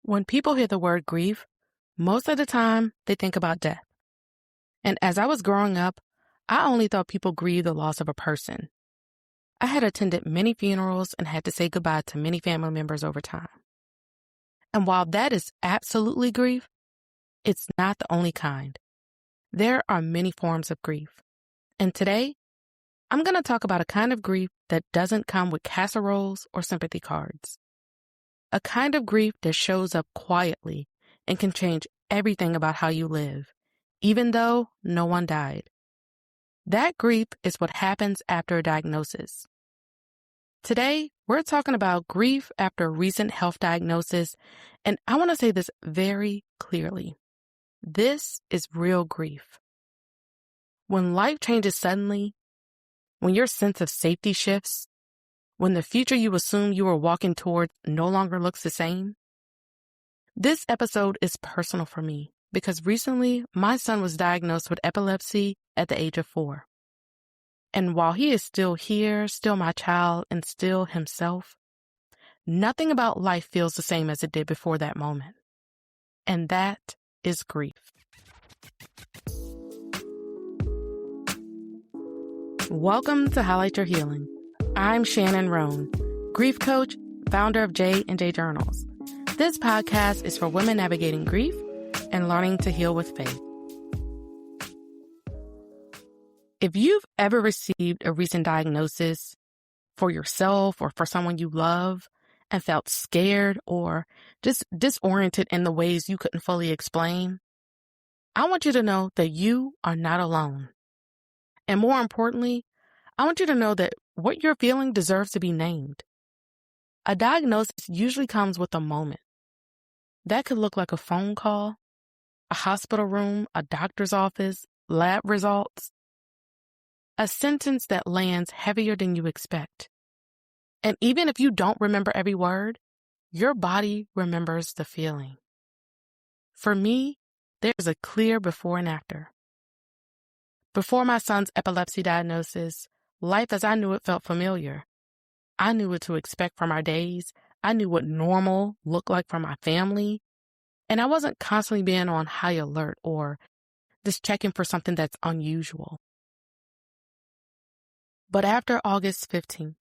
When people hear the word grief, most of the time they think about death. And as I was growing up, I only thought people grieved the loss of a person. I had attended many funerals and had to say goodbye to many family members over time. And while that is absolutely grief, it's not the only kind. There are many forms of grief. And today, I'm going to talk about a kind of grief that doesn't come with casseroles or sympathy cards. A kind of grief that shows up quietly and can change everything about how you live, even though no one died. That grief is what happens after a diagnosis. Today, we're talking about grief after a recent health diagnosis, and I want to say this very clearly. This is real grief. When life changes suddenly, when your sense of safety shifts, when the future you assume you were walking toward no longer looks the same. This episode is personal for me because recently my son was diagnosed with epilepsy at the age of 4. And while he is still here, still my child, and still himself, nothing about life feels the same as it did before that moment. And that is grief. Welcome to Highlight Your Healing. I'm Shannon Roan, grief coach, founder of J&J Journals. This podcast is for women navigating grief and learning to heal with faith. If you've ever received a recent diagnosis for yourself or for someone you love and felt scared or just disoriented in the ways you couldn't fully explain, I want you to know that you are not alone. And more importantly, I want you to know that what you're feeling deserves to be named. A diagnosis usually comes with a moment. That could look like a phone call, a hospital room, a doctor's office, lab results. A sentence that lands heavier than you expect. And even if you don't remember every word, your body remembers the feeling. For me, there's a clear before and after. Before my son's epilepsy diagnosis, life as I knew it felt familiar. I knew what to expect from our days. I knew what normal looked like for my family. And I wasn't constantly being on high alert or just checking for something that's unusual. But after August 15th,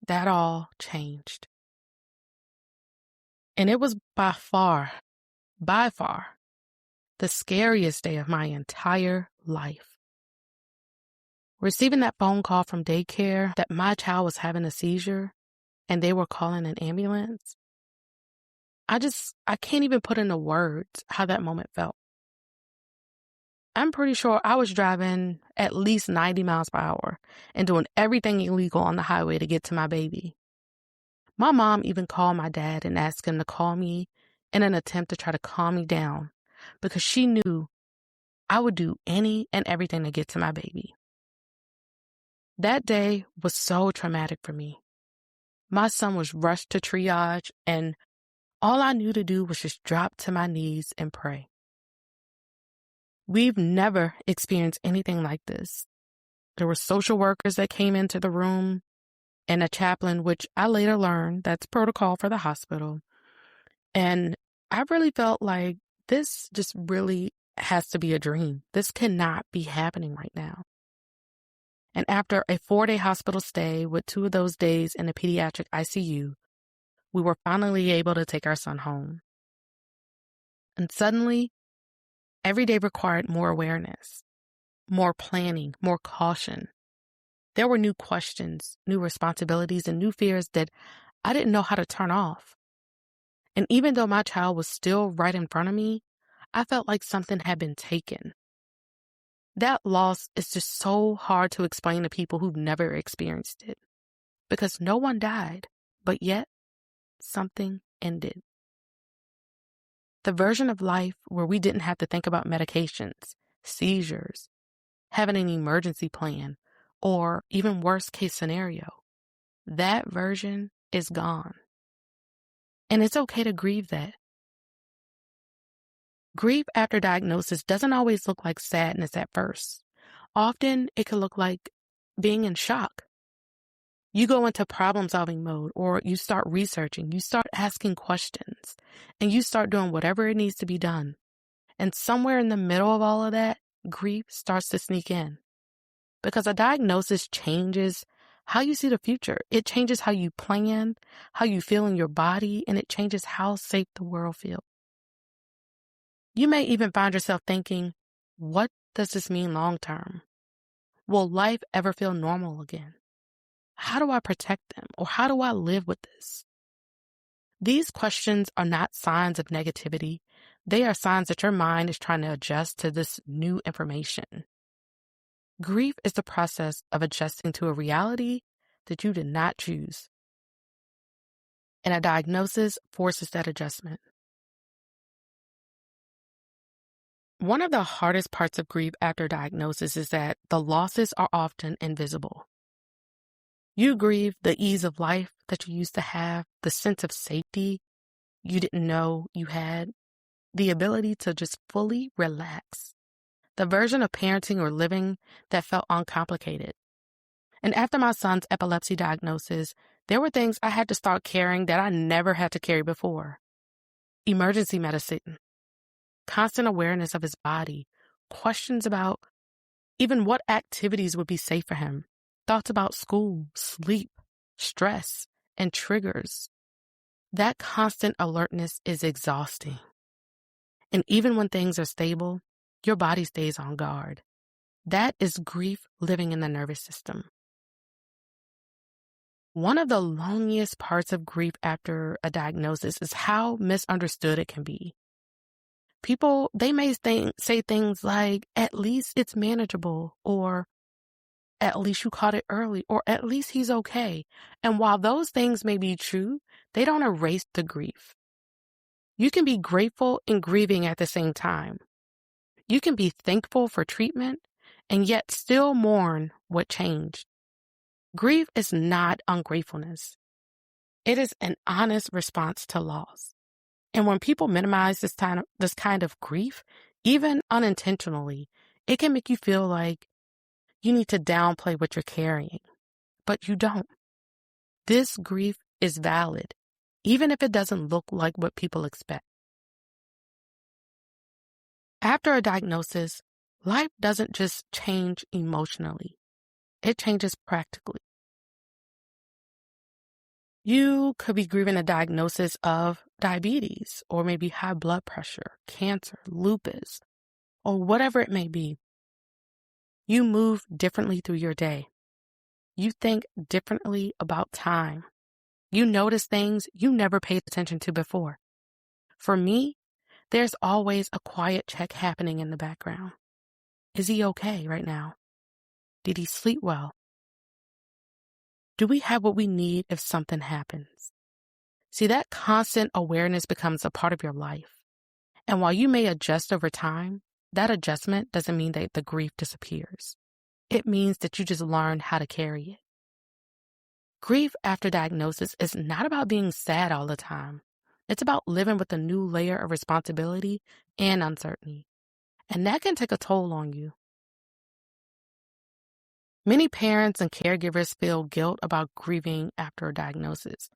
that all changed. And it was by far, the scariest day of my entire life. Receiving that phone call from daycare that my child was having a seizure and they were calling an ambulance, I can't even put into words how that moment felt. I'm pretty sure I was driving at least 90 miles per hour and doing everything illegal on the highway to get to my baby. My mom even called my dad and asked him to call me in an attempt to try to calm me down because she knew I would do any and everything to get to my baby. That day was so traumatic for me. My son was rushed to triage and all I knew to do was just drop to my knees and pray. We've never experienced anything like this. There were social workers that came into the room and a chaplain, which I later learned that's protocol for the hospital. And I really felt like this just really has to be a dream. This cannot be happening right now. And after a 4-day hospital stay with 2 of those days in the pediatric ICU, we were finally able to take our son home. And suddenly, every day required more awareness, more planning, more caution. There were new questions, new responsibilities, and new fears that I didn't know how to turn off. And even though my child was still right in front of me, I felt like something had been taken. That loss is just so hard to explain to people who've never experienced it. Because no one died, but yet something ended. The version of life where we didn't have to think about medications, seizures, having an emergency plan, or even worst case scenario, that version is gone. And it's okay to grieve that. Grief after diagnosis doesn't always look like sadness at first. Often it can look like being in shock. You go into problem-solving mode, or you start researching, you start asking questions. and you start doing whatever it needs to be done. And somewhere in the middle of all of that, grief starts to sneak in. Because a diagnosis changes how you see the future. It changes how you plan, how you feel in your body, and it changes how safe the world feels. You may even find yourself thinking, what does this mean long term? Will life ever feel normal again? How do I protect them? Or how do I live with this? These questions are not signs of negativity. They are signs that your mind is trying to adjust to this new information. Grief is the process of adjusting to a reality that you did not choose. And a diagnosis forces that adjustment. One of the hardest parts of grief after diagnosis is that the losses are often invisible. You grieve the ease of life that you used to have, the sense of safety you didn't know you had, the ability to just fully relax, the version of parenting or living that felt uncomplicated. And after my son's epilepsy diagnosis, there were things I had to start carrying that I never had to carry before. Emergency medicine, constant awareness of his body, questions about even what activities would be safe for him, thoughts about school, sleep, stress, and triggers. That constant alertness is exhausting. And even when things are stable, your body stays on guard. That is grief living in the nervous system. One of the loneliest parts of grief after a diagnosis is how misunderstood it can be. People, they may say things like, at least it's manageable, or at least you caught it early, or at least he's okay. And while those things may be true, they don't erase the grief. You can be grateful and grieving at the same time. You can be thankful for treatment and yet still mourn what changed. Grief is not ungratefulness. It is an honest response to loss. And when people minimize this kind of grief, even unintentionally, it can make you feel like you need to downplay what you're carrying. But you don't. This grief is valid, even if it doesn't look like what people expect. After a diagnosis, life doesn't just change emotionally. It changes practically. You could be grieving a diagnosis of diabetes, or maybe high blood pressure, cancer, lupus, or whatever it may be. You move differently through your day. You think differently about time. You notice things you never paid attention to before. For me, there's always a quiet check happening in the background. Is he okay right now? Did he sleep well? Do we have what we need if something happens? See, that constant awareness becomes a part of your life. And while you may adjust over time, that adjustment doesn't mean that the grief disappears. It means that you just learned how to carry it. Grief after diagnosis is not about being sad all the time. It's about living with a new layer of responsibility and uncertainty. And that can take a toll on you. Many parents and caregivers feel guilt about grieving after a diagnosis.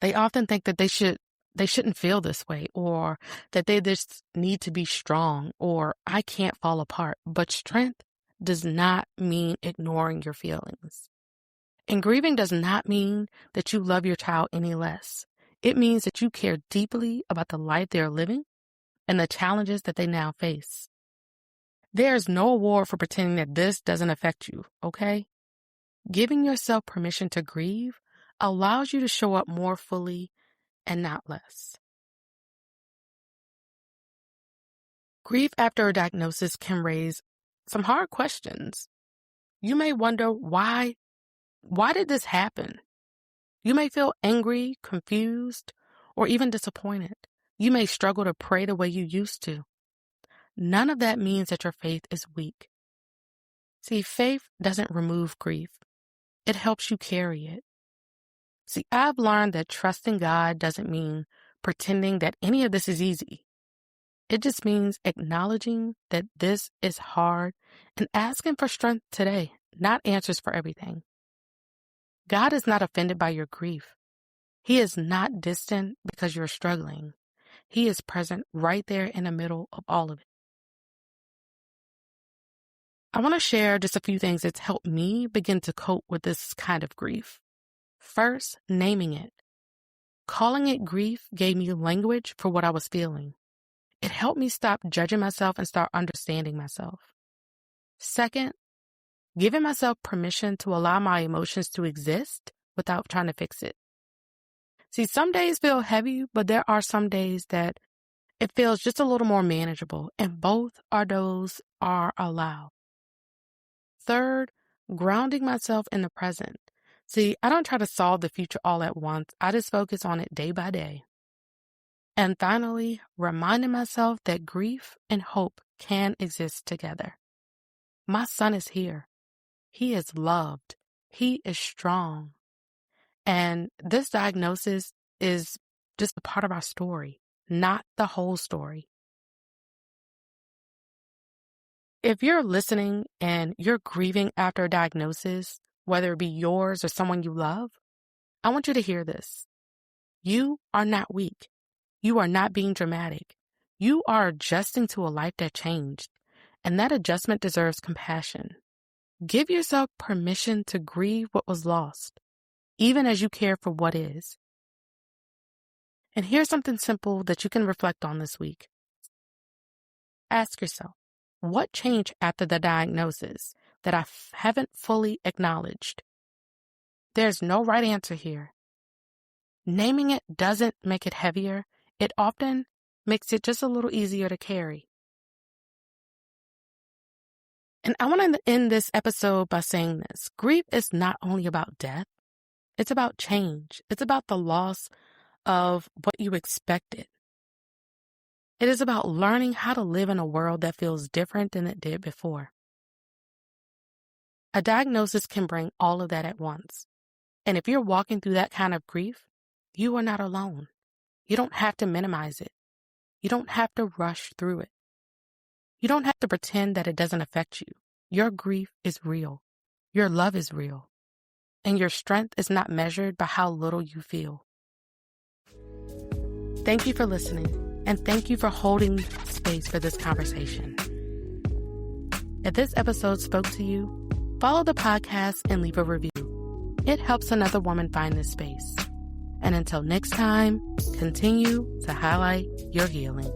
They often think that they shouldn't feel this way, or that they just need to be strong, or I can't fall apart. But strength does not mean ignoring your feelings. And grieving does not mean that you love your child any less. It means that you care deeply about the life they're living and the challenges that they now face. There's no award for pretending that this doesn't affect you, okay? Giving yourself permission to grieve allows you to show up more fully and not less. Grief after a diagnosis can raise some hard questions. You may wonder, why did this happen? You may feel angry, confused, or even disappointed. You may struggle to pray the way you used to. None of that means that your faith is weak. See, faith doesn't remove grief. It helps you carry it. See, I've learned that trusting God doesn't mean pretending that any of this is easy. It just means acknowledging that this is hard and asking for strength today, not answers for everything. God is not offended by your grief. He is not distant because you're struggling. He is present right there in the middle of all of it. I want to share just a few things that's helped me begin to cope with this kind of grief. First, naming it. Calling it grief gave me language for what I was feeling. It helped me stop judging myself and start understanding myself. Second, giving myself permission to allow my emotions to exist without trying to fix it. See, some days feel heavy, but there are some days that it feels just a little more manageable, and both of those are allowed. Third, grounding myself in the present. See, I don't try to solve the future all at once. I just focus on it day by day. And finally, reminding myself that grief and hope can exist together. My son is here. He is loved. He is strong. And this diagnosis is just a part of our story, not the whole story. If you're listening and you're grieving after a diagnosis, whether it be yours or someone you love, I want you to hear this. You are not weak. You are not being dramatic. You are adjusting to a life that changed, and that adjustment deserves compassion. Give yourself permission to grieve what was lost, even as you care for what is. And here's something simple that you can reflect on this week. Ask yourself, what changed after the diagnosis that I haven't fully acknowledged? There's no right answer here. Naming it doesn't make it heavier. It often makes it just a little easier to carry. And I want to end this episode by saying this. Grief is not only about death. It's about change. It's about the loss of what you expected. It is about learning how to live in a world that feels different than it did before. A diagnosis can bring all of that at once. And if you're walking through that kind of grief, you are not alone. You don't have to minimize it. You don't have to rush through it. You don't have to pretend that it doesn't affect you. Your grief is real. Your love is real. And your strength is not measured by how little you feel. Thank you for listening. And thank you for holding space for this conversation. If this episode spoke to you, follow the podcast and leave a review. It helps another woman find this space. And until next time, continue to highlight your healing.